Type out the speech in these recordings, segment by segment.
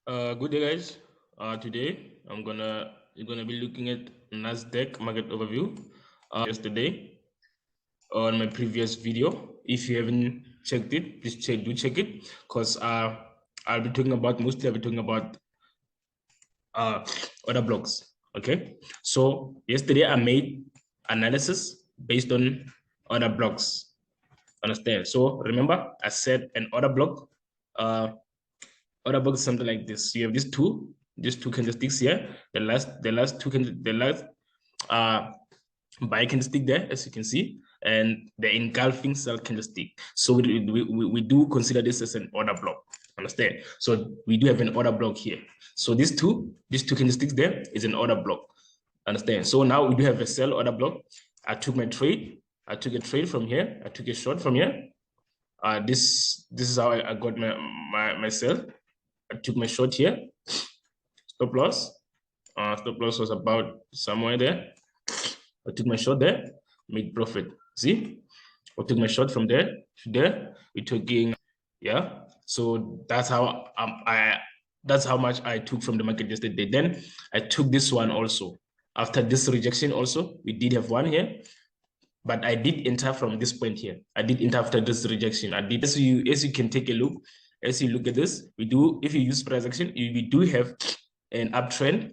Good day, guys. Today you're gonna be looking at Nasdaq market overview. Yesterday on my previous video. If you haven't checked it, please check it, because I'll be talking about uh other blocks. Okay. So yesterday I made analysis based on other blocks. Understand? So remember, I said an order block. Uh, Order book is something like this. You have these two candlesticks here. The last uh buy candlestick there, as you can see, and the engulfing sell candlestick. So we do consider this as an order block. Understand? So we do have an order block here. So these two candlesticks there is an order block. Understand? So now we do have a sell order block. I took my trade. I took a trade from here. I took a short from here. This is how I got my sell. I took my short here. Stop loss. Stop loss was about somewhere there. I took my short there, made profit. See, I took my short from there to there. We're talking, yeah. So that's how much I took from the market yesterday. Then I took this one also. After this rejection, also we did have one here, but I did enter from this point here. I did enter after this rejection. I did as you can take a look. As you look at this, we do, if you use price action, we do have an uptrend.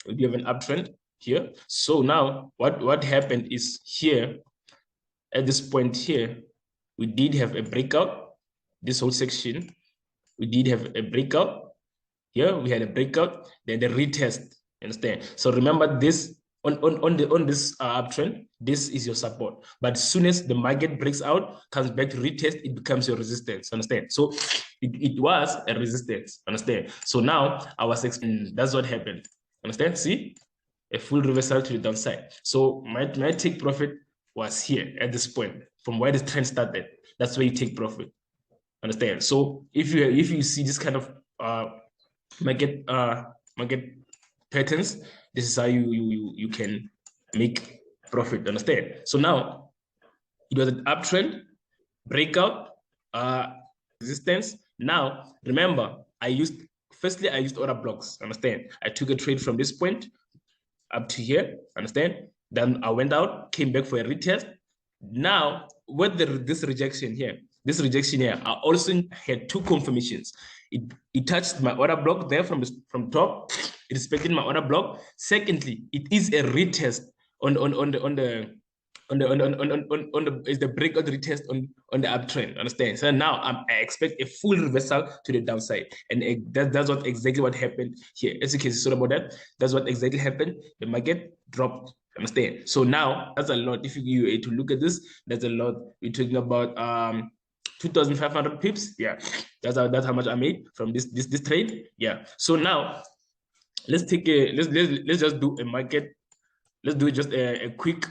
We do have an uptrend here. So now what happened is here, at this point here, we did have a breakout. This whole section, we did have a breakout. Here we had a breakout, then the retest. Understand? So remember this on this uptrend, this is your support. But as soon as the market breaks out, comes back to retest, it becomes your resistance. Understand? So it was a resistance. Understand? So now I was expecting, that's what happened. Understand? See, a full reversal to the downside. So my take profit was here at this point, from where the trend started. That's where you take profit. Understand? So if you see this kind of market patterns, this is how you can make profit. Understand? So now it was an uptrend, breakout, resistance. Now remember, I used order blocks. Understand? I took a trade from this point up to here. Understand? Then I went out, came back for a retest. Now with this rejection here, I also had two confirmations. It touched my order block there from top. It respected my order block. Secondly, it is a retest on the is the breakout retest on the uptrend. Understand? So now I expect a full reversal to the downside, and that's what exactly what happened here. As you can see, sorry about that. That's what exactly happened. The market dropped. Understand? So now that's a lot. If you to look at this, that's a lot. We're talking about 2,500 pips. Yeah, that's how much I made from this trade. Yeah. So now let's just do a market. Let's do just a quick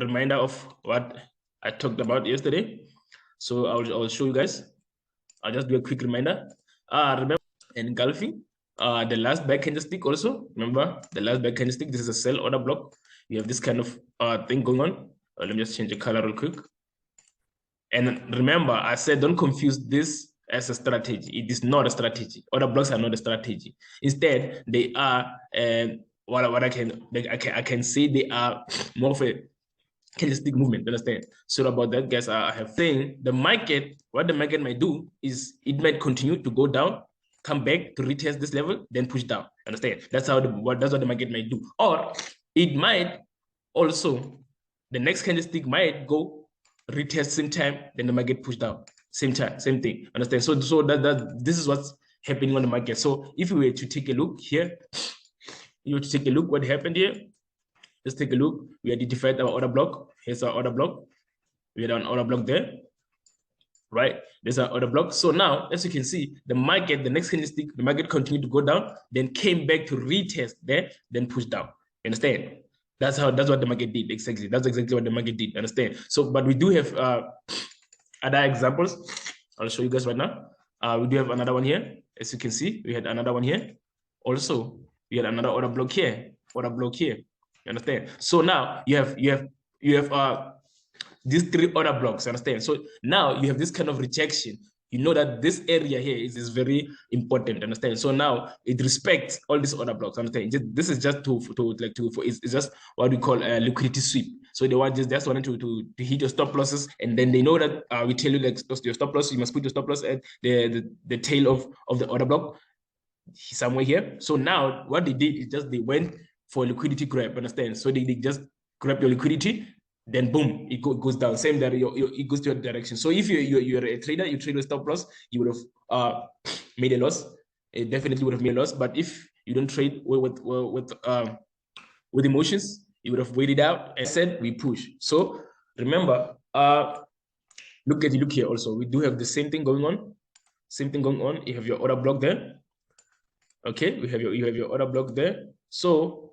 reminder of what I talked about yesterday. So I'll show you guys. I'll just do a quick reminder. Remember engulfing. The last back candlestick also. Remember the last back candlestick. This is a sell order block. You have this kind of thing going on. Let me just change the color real quick. And remember, I said don't confuse this as a strategy. It is not a strategy. Order blocks are not a strategy. Instead, they are what I can say they are more of a candlestick movement. Understand? So about that, guys, I have saying the market. What the market might do is it might continue to go down, come back to retest this level, then push down. Understand? That's what the market might do. Or it might also, the next candlestick might go retest same time, then the market push down same time, same thing. Understand? So that this is what's happening on the market. So if we were to take a look here, you were to take a look what happened here. Let's take a look. We identified our order block. Here's our order block. We had an order block there, right? There's our order block. So now, as you can see, the next candlestick, the market continued to go down, then came back to retest there, then push down. Understand? That's what the market did exactly. That's exactly what the market did. Understand? So, but we do have other examples. I'll show you guys right now. We do have another one here. As you can see, we had another one here. Also, we had another order block here. Order block here. You understand? So now you have these three order blocks. Understand? So now you have this kind of rejection. you know that this area here is very important, understand? So now it respects all these other blocks, understand? This is just it's just what we call a liquidity sweep. So they want just wanted to hit your stop losses, and then they know that we tell you like your stop loss, you must put your stop loss at the tail of the order block somewhere here. So now what they did is just they went for liquidity grab, understand? So they just grab your liquidity, then boom, it goes down. Same that it goes to your direction. So if you're a trader, you trade with stop loss, you would have made a loss. It definitely would have made a loss. But if you don't trade with emotions, you would have waited out and said we push. So remember, look here also. We do have the same thing going on. Same thing going on. You have your order block there. Okay, you have your order block there. So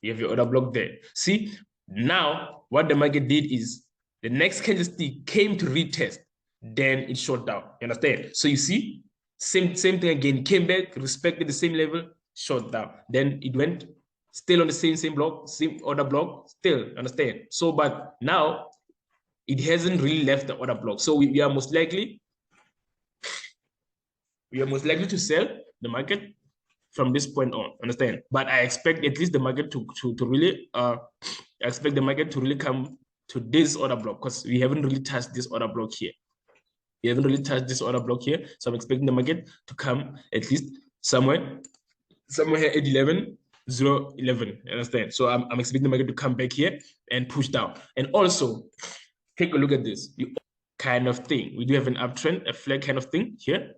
you have your order block there. See, now what the market did is the next candlestick came to retest, then it shot down. You understand? So you see, same thing again, came back, respected the same level, shot down. Then it went still on the same block, same order block, still, understand? So, but now it hasn't really left the order block. So we are most likely to sell the market from this point on, understand? But I expect at least the market to really come to this order block, because we haven't really touched this order block here. So I'm expecting the market to come at least somewhere here at 11.011, understand? So I'm expecting the market to come back here and push down. And also take a look at this kind of thing. We do have an uptrend, a flag kind of thing here.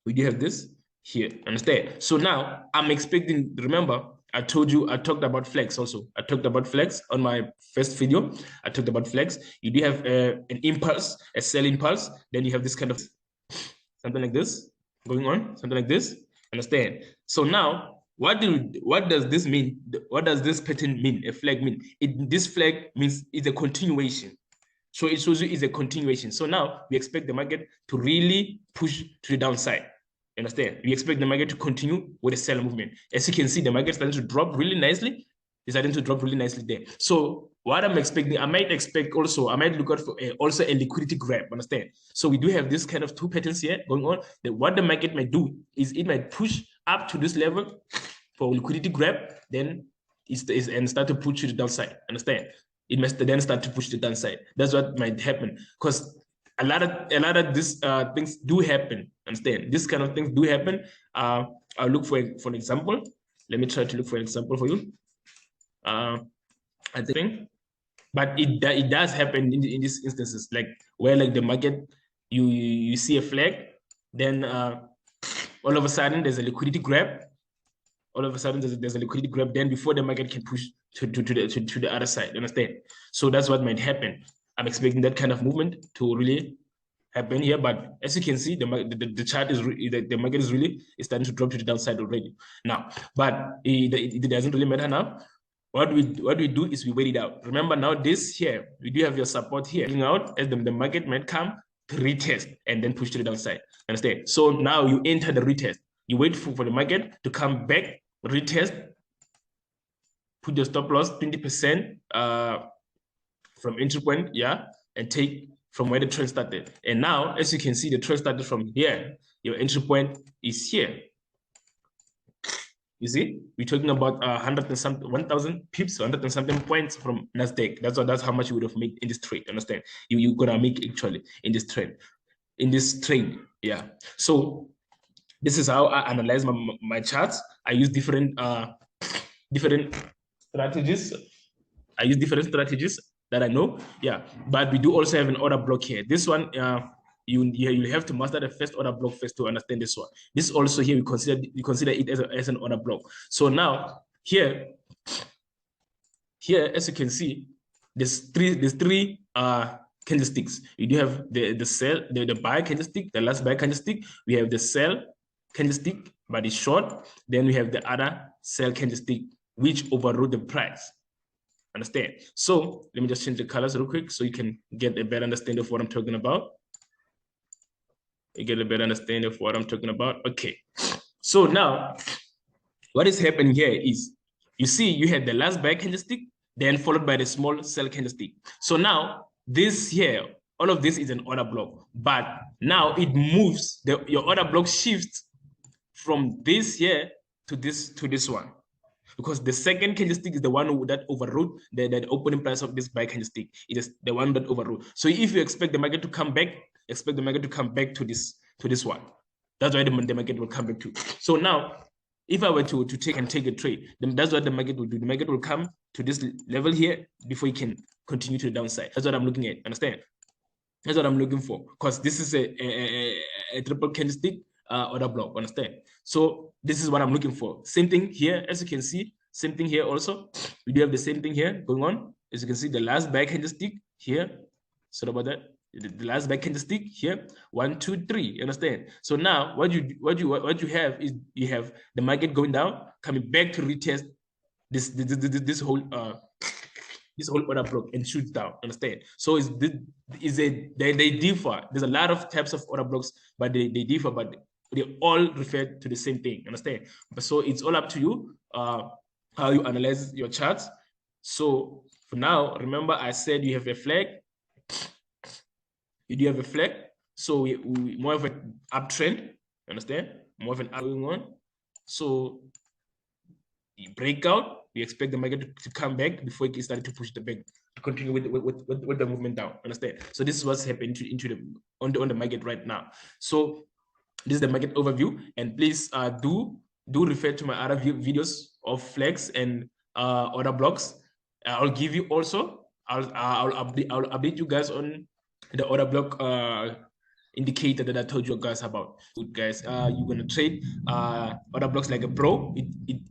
We do have this here, understand? So now I'm expecting, remember, I talked about flags also. I talked about flags on my first video. I talked about flags. You do have an impulse, a sell impulse. Then you have this kind of something like this going on, something like this, understand? So now, what does this mean? What does this pattern mean? A flag mean? This flag means it's a continuation. So it shows you it's a continuation. So now we expect the market to really push to the downside. Understand? We expect the market to continue with a sell movement. As you can see, the market is starting to drop really nicely. It's starting to drop really nicely there. So what I'm expecting, I might look out for also a liquidity grab, understand? So we do have this kind of two patterns here going on. That what the market might do is it might push up to this level for liquidity grab, then and start to push to the downside, understand? It must then start to push to the downside. That's what might happen, because a lot of these things do happen, understand? This kind of things do happen. I'll look for an example. Let me try to look for an example for you. I think, but it does happen in these instances, like where like the market, you see a flag, then all of a sudden there's a liquidity grab. All of a sudden there's a liquidity grab. Then before the market can push to the other side, understand? So that's what might happen. I'm expecting that kind of movement to really happen here, but as you can see, the chart is the market is really starting to drop to the downside already now. But it doesn't really matter now. What we do is we wait it out. Remember now, this here, we do have your support here out as the market might come to retest and then push to the downside. Understand? So now you enter the retest. You wait for the market to come back, retest, put your stop loss 20% from entry point, yeah, and take from where the trend started. And now, as you can see, the trend started from here. Your entry point is here. You see, we're talking about 1,000 pips, 100 and something points from Nasdaq. That's how much you would have made in this trade. Understand? You're gonna make actually in this trade, yeah. So this is how I analyze my charts. I use different strategies. I use different strategies that I know, yeah. But we do also have an order block here. This one, you have to master the first order block first to understand this one. This also here we consider it as an order block. So now here, as you can see, there's three candlesticks. You do have the sell, the buy candlestick, the last buy candlestick. We have the sell candlestick, but it's short. Then we have the other sell candlestick, which overrode the price. Understand? So let me just change the colors real quick so you can get a better understanding of what I'm talking about. Okay. So now, what is happening here is, you see, you had the last buy candlestick, then followed by the small sell candlestick. So now, this here, all of this is an order block, but now it moves, your order block shifts from this here to this one, because the second candlestick is the one that overrode the opening price of this buy candlestick. It is the one that overrode. So if you expect the market to come back, expect the market to come back to this one. That's why the market will come back to. So now, if I were to take a trade, then that's what the market will do. The market will come to this level here before you can continue to the downside. That's what I'm looking at. Understand? That's what I'm looking for, because this is a triple candlestick order block. Understand? So this is what I'm looking for. Same thing here, as you can see. Same thing here also. We do have the same thing here going on. As you can see, the last buy candlestick here. Sorry about that. The last buy candlestick here. 1, 2, 3. You understand? So now what you have is you have the market going down, coming back to retest this whole order block and shoots down. Understand? So they differ. There's a lot of types of order blocks, but they differ, but they all refer to the same thing. Understand? So it's all up to you how you analyze your charts. So for now, remember I said you have a flag. You do have a flag. So we more of an uptrend. Understand? More of an up going on. So you break out. We expect the market to come back before it started to push the back to continue with the movement down. Understand? So this is what's happening on the market right now. So this is the market overview, and please do refer to my other videos of flags and order blocks. I'll give you also. I'll update you guys on the order block indicator that I told you guys about. Good guys, you're gonna trade order blocks like a pro.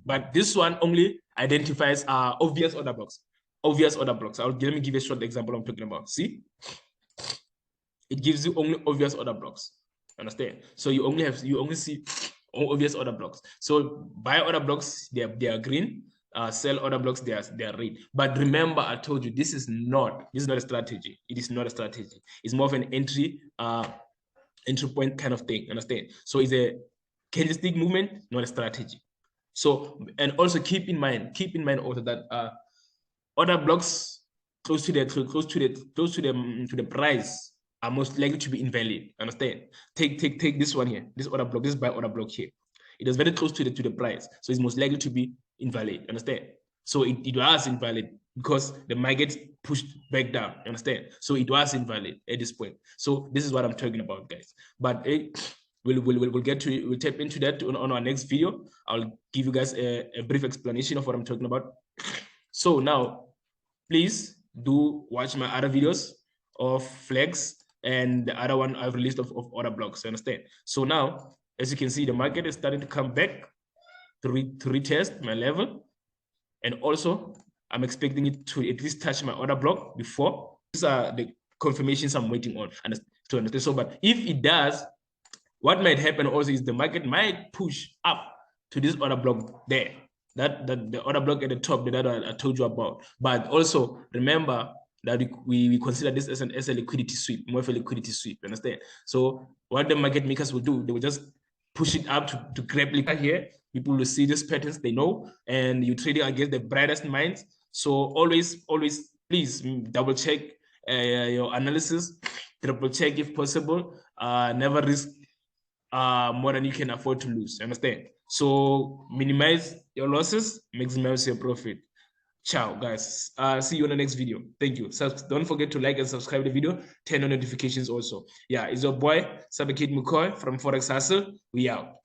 But this one only identifies obvious order blocks. Obvious order blocks. Let me give you a short example I'm talking about. See, it gives you only obvious order blocks. Understand? So you only see obvious order blocks. So buy order blocks, they are green. Sell order blocks, they are red. But remember, I told you this is not a strategy. It is not a strategy. It's more of an entry point kind of thing. Understand? So it's a candlestick movement, not a strategy. So, and also keep in mind also that order blocks close to the price are most likely to be invalid. Understand? Take this one here, this order block, this buy order block here. It is very close to the price, so it's most likely to be invalid. Understand? So it was invalid because the market pushed back down. Understand? So it was invalid at this point. So this is what I'm talking about, guys. But we'll tap into that on our next video. I'll give you guys a brief explanation of what I'm talking about. So now, please do watch my other videos of flags and the other one I've released of order blocks. Understand? So now, as you can see, the market is starting to come back to retest my level, and also I'm expecting it to at least touch my order block before. These are the confirmations I'm waiting on to understand. So, but if it does, what might happen also is the market might push up to this order block there. That the order block at the top that I told you about. But also remember that we consider this as a liquidity sweep, more of a liquidity sweep. Understand? So what the market makers will do, they will just push it up to grab liquidity here. People will see these patterns, they know, and you trading against the brightest minds. So always, please double check your analysis, triple check if possible. Never risk more than you can afford to lose. Understand? So minimize your losses, maximize your profit. Ciao, guys. See you on the next video. Thank you. So don't forget to like and subscribe the video. Turn on notifications also. Yeah, it's your boy, Sabakid McCoy from Forex Hustle. We out.